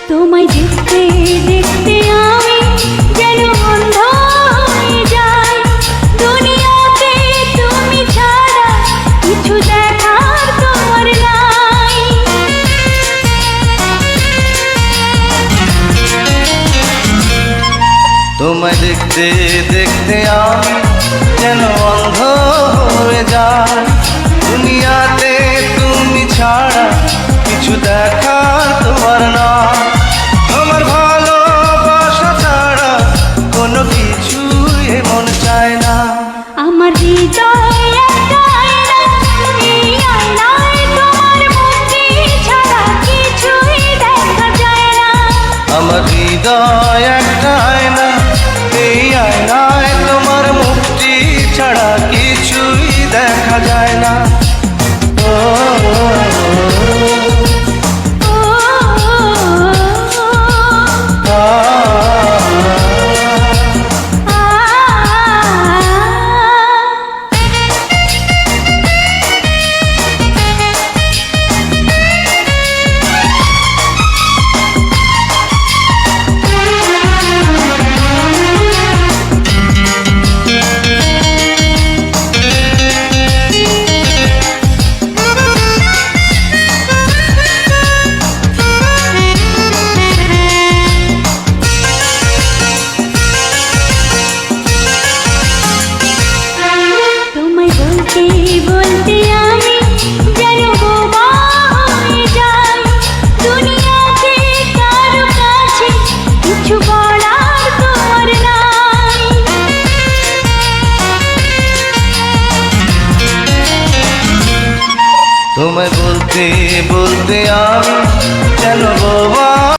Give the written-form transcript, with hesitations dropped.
তোমায় দেখতে দেখতে আমি যেন অন্ধ হয়ে যাই। দুনিয়াতে তুমি ছাড়া কিছু দেখার তোমার নাই। তোমায় দেখতে দেখতে আমি যেন অন্ধ হয়ে যাই। দুনিয়াতে তুমি ছাড়া কিছু দেখার তোমার না। আমার ভালোবাসা ছাড়া কোনো কিছুই মন চায় না। আমার হৃদয় একটা আয়না, এই আয়নায় তোমার মুক্তি ছাড়া কিছুই দেখা যায় না। আমার হৃদয় একটা আয়না, এই আয়নায় তোমার মুক্তি ছাড়া কিছুই দেখা যায় না। ও বলতে আমি যেন বোবা হয়ে যাই। দুনিয়াতে কারো কাছে কিছু বলার তোমার নাই। তোমায় বলতে বলতে আমি যেন